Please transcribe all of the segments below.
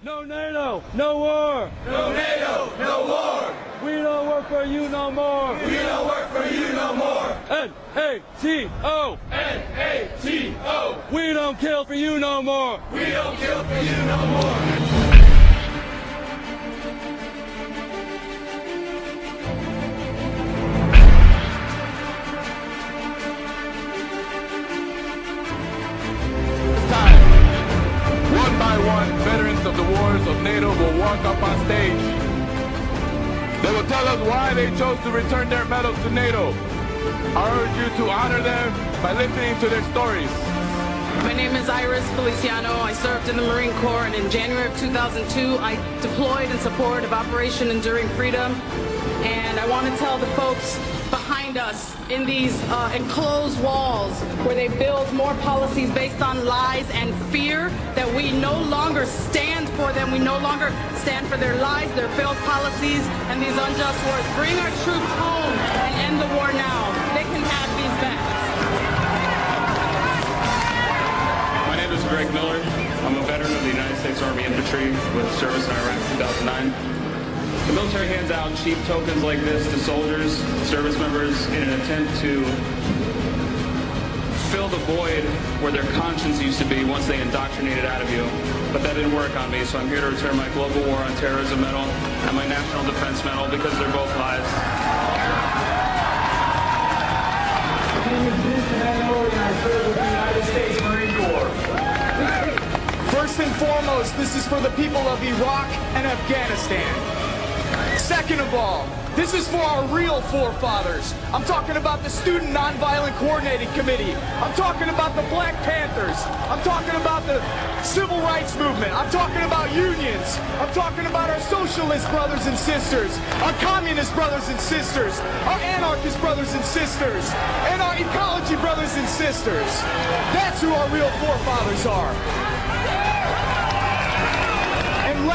No NATO, no war. No NATO, no war. We don't work for you no more. We don't work for you no more. N-A-T-O. N-A-T-O. We don't kill for you no more. We don't kill for you no more. One by one, veterans of the wars of NATO will walk up on stage. They will tell us why they chose to return their medals to NATO. I urge you to honor them by listening to their stories. My name is Iris Feliciano. I served in the Marine Corps, and in January of 2002, I deployed in support of Operation Enduring Freedom. And I want to tell the folks behind us in these enclosed walls where they build more policies based on lies and fear that we no longer stand for them. We no longer stand for their lies, their failed policies, and these unjust wars. Bring our troops home and end the war now. They can have these back. My name is Greg Miller. I'm a veteran of the United States Army Infantry with service in Iraq 2009. The military hands out cheap tokens like this to soldiers, service members, in an attempt to fill the void where their conscience used to be once they indoctrinated out of you. But that didn't work on me, so I'm here to return my Global War on Terrorism medal and my National Defense medal because they're both lies. My name is Vincent Hanley, and I serve with the United States Marine Corps. First and foremost, this is for the people of Iraq and Afghanistan. Second of all, this is for our real forefathers. I'm talking about the Student Nonviolent Coordinating Committee. I'm talking about the Black Panthers. I'm talking about the Civil Rights Movement. I'm talking about unions. I'm talking about our socialist brothers and sisters, our communist brothers and sisters, our anarchist brothers and sisters, and our ecology brothers and sisters. That's who our real forefathers are. And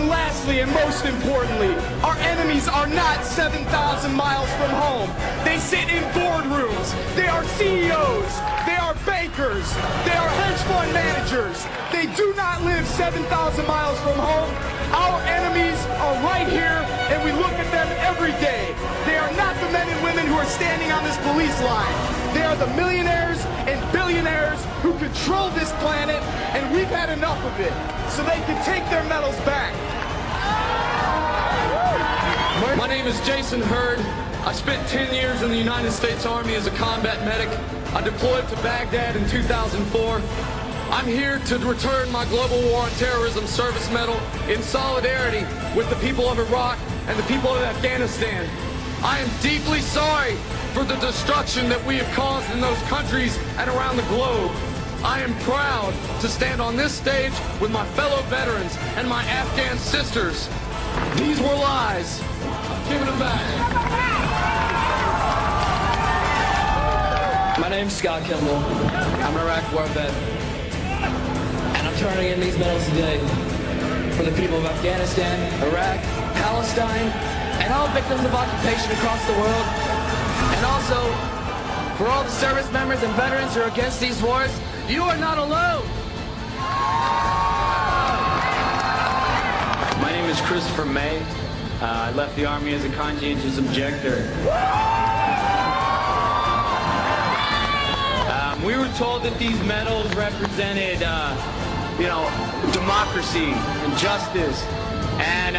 lastly, and most importantly, our enemies are not 7,000 miles from home. They sit in boardrooms. They are CEOs. They are bankers. They are hedge fund managers. They do not live 7,000 miles from home. Our enemies are right here, and we look at them every day. They are not the men and women who are standing on this police line. They are the millionaires and billionaires who control this planet, and we've had enough of it, so they can take their medals back. My name is Jason Hurd. I spent 10 years in the United States Army as a combat medic. I deployed to Baghdad in 2004. I'm here to return my Global War on Terrorism service medal in solidarity with the people of Iraq and the people of Afghanistan. I am deeply sorry for the destruction that we have caused in those countries and around the globe. I am proud to stand on this stage with my fellow veterans and my Afghan sisters. These were lies. I'm giving them back. My name's Scott Kimball. I'm an Iraq war vet. And I'm turning in these medals today for the people of Afghanistan, Iraq, Palestine, and all victims of occupation across the world. And also, for all the service members and veterans who are against these wars, you are not alone. My name is Christopher May. I left the Army as a conscientious objector. We were told that these medals represented, democracy and justice and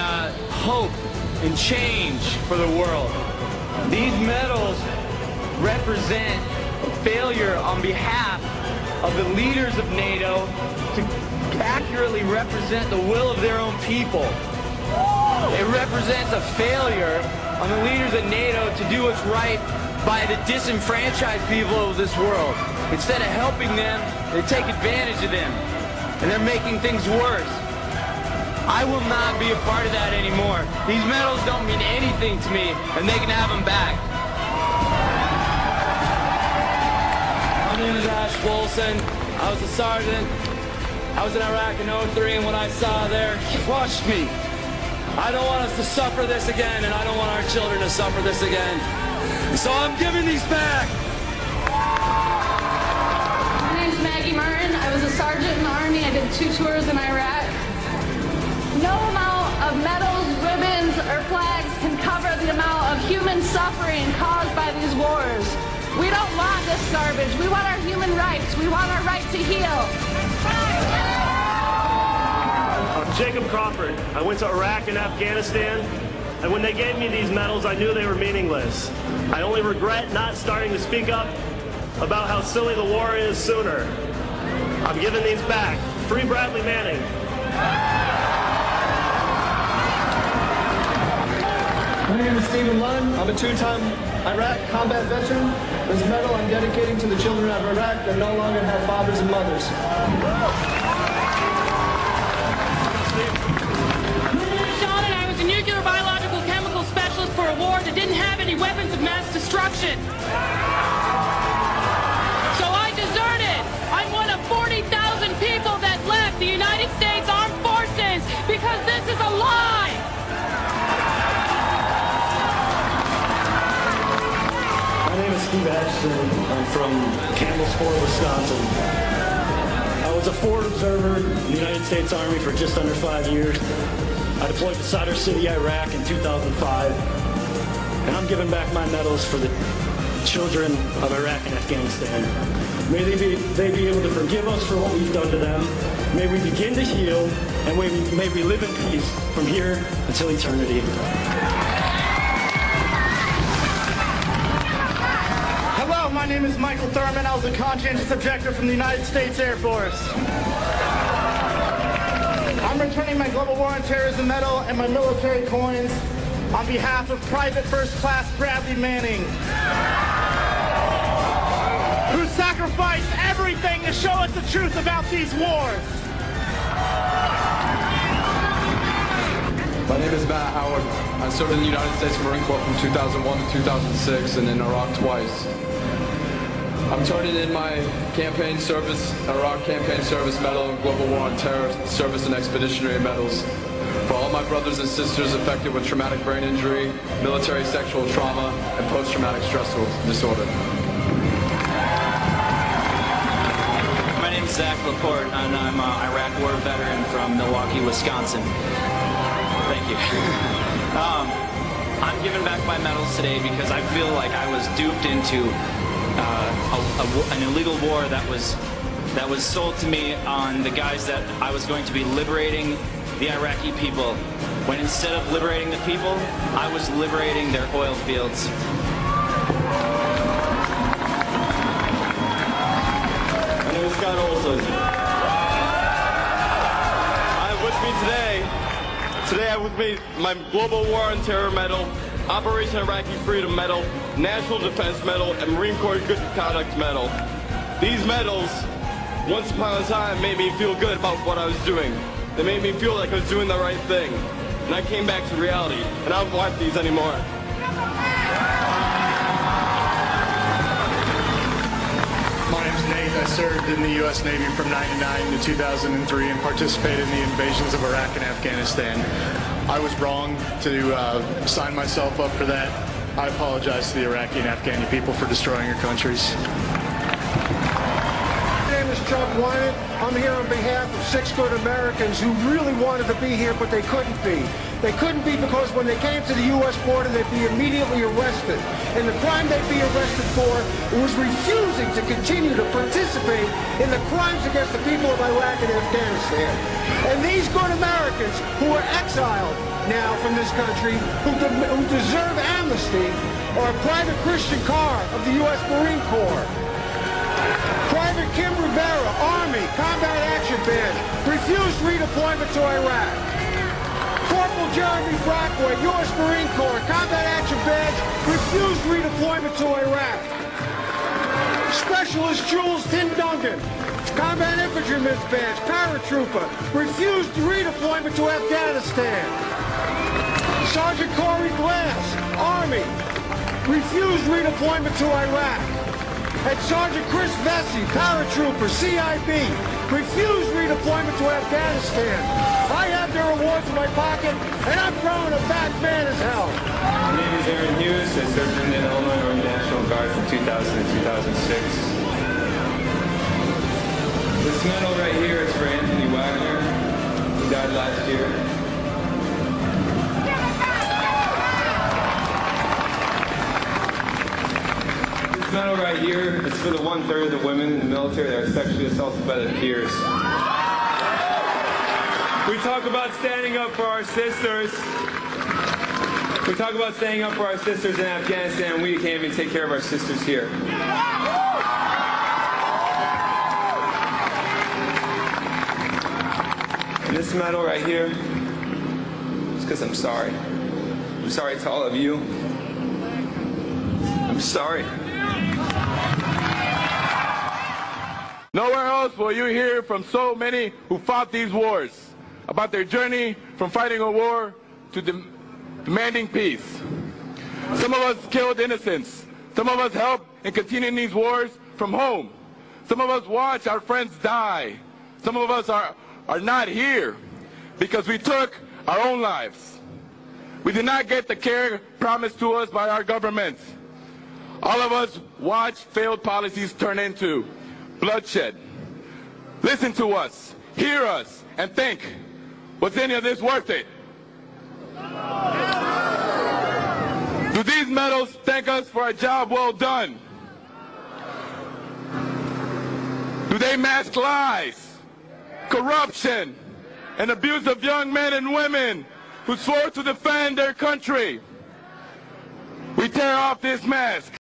hope and change for the world. These medals represent a failure on behalf of the leaders of NATO to accurately represent the will of their own people. It represents a failure on the leaders of NATO to do what's right by the disenfranchised people of this world. Instead of helping them, they take advantage of them, and they're making things worse. I will not be a part of that anymore. These medals don't mean anything to me, and they can have them back. My name is Ash Wolson. I was a sergeant. I was in Iraq in 03, and what I saw there crushed me. I don't want us to suffer this again, and I don't want our children to suffer this again. So I'm giving these back. My name's Maggie Martin. I was a sergeant in the Army. I did 2 tours in Iraq. No amount of medals, ribbons, or flags can cover the amount of human suffering caused by these wars. We don't want this garbage. We want our human rights. We want our right to heal. I'm Jacob Crawford. I went to Iraq and Afghanistan, and when they gave me these medals, I knew they were meaningless. I only regret not starting to speak up about how silly the war is sooner. I'm giving these back. Free Bradley Manning. My name is Stephen Lunn. I'm a two-time Iraq combat veteran. This medal I'm dedicating to the children of Iraq that no longer have fathers and mothers. Sean and I was a nuclear, biological, chemical specialist for a war that didn't have any weapons of mass destruction. So I deserted. I'm one of 40,000 people that left the United States Armed Forces because this is a lie. My name is Steve Ashton. I'm from Campbellsport, Wisconsin. I was a forward observer in the United States Army for just under 5 years. I deployed to Sadr City, Iraq in 2005. And I'm giving back my medals for the children of Iraq and Afghanistan. May they be able to forgive us for what we've done to them. May we begin to heal, and may we live in peace from here until eternity. Hello, my name is Michael Thurman. I was a conscientious objector from the United States Air Force. I'm returning my Global War on Terrorism medal and my military coins on behalf of Private First Class Bradley Manning, who sacrificed everything to show us the truth about these wars. My name is Matt Howard. I served in the United States Marine Corps from 2001 to 2006 and in Iraq twice. I'm turning in my campaign service, Iraq campaign service medal and Global War on Terror service and expeditionary medals for all my brothers and sisters affected with traumatic brain injury, military sexual trauma, and post-traumatic stress disorder. My name is Zach Laporte, and I'm an Iraq War veteran from Milwaukee, Wisconsin. Thank you. I'm giving back my medals today because I feel like I was duped into an illegal war that was sold to me on the guise that I was going to be liberating the Iraqi people, when instead of liberating the people, I was liberating their oil fields. My name is Scott Olson. I have with me today I have with me my Global War on Terror medal, Operation Iraqi Freedom medal, National Defense medal, and Marine Corps Good Conduct medal. These medals, once upon a time, made me feel good about what I was doing. They made me feel like I was doing the right thing. And I came back to reality, and I don't want these anymore. My name's Nate. I served in the U.S. Navy from 1999 to 2003 and participated in the invasions of Iraq and Afghanistan. I was wrong to sign myself up for that. I apologize to the Iraqi and Afghani people for destroying your countries. My name is Chuck Wyatt. I'm here on behalf of 6 good Americans who really wanted to be here, but they couldn't be. They couldn't be because when they came to the U.S. border, they'd be immediately arrested. And the crime they'd be arrested for was refusing to continue to participate in the crimes against the people of Iraq and Afghanistan. And these good Americans who are exiled now from this country, who deserve amnesty, are Private Christian Carr of the U.S. Marine Corps, Private Kim Rivera, Army, Combat Action Band, refused redeployment to Iraq. Corporal Jeremy Brockway, U.S. Marine Corps, Combat Action Band, refused redeployment to Iraq. Specialist Jules Tindungan, Combat Infantryman's Badge, Paratrooper, refused redeployment to Afghanistan. Sergeant Corey Glass, Army, refused redeployment to Iraq. And Sergeant Chris Vesey, Paratrooper, CIB, refused redeployment to Afghanistan. I have their awards in my pocket, and I'm throwing them back mad as hell. My name is Aaron Hughes. I served in the Illinois Army National Guard from 2000 to 2006. This medal right here is for Anthony Wagner, who died last year. medal right here is for the 1/3 of the women in the military that are sexually assaulted by their peers. We talk about standing up for our sisters. We talk about standing up for our sisters in Afghanistan, and we can't even take care of our sisters here. And this medal right here is because I'm sorry. I'm sorry to all of you. I'm sorry. Nowhere else will you hear from so many who fought these wars about their journey from fighting a war to demanding peace. Some of us killed innocents. Some of us helped in continuing these wars from home. Some of us watched our friends die. Some of us are not here because we took our own lives. We did not get the care promised to us by our government. All of us watched failed policies turn into bloodshed. Listen to us, hear us, and think, was any of this worth it? Do these medals thank us for a job well done? Do they mask lies, corruption, and abuse of young men and women who swore to defend their country? We tear off this mask.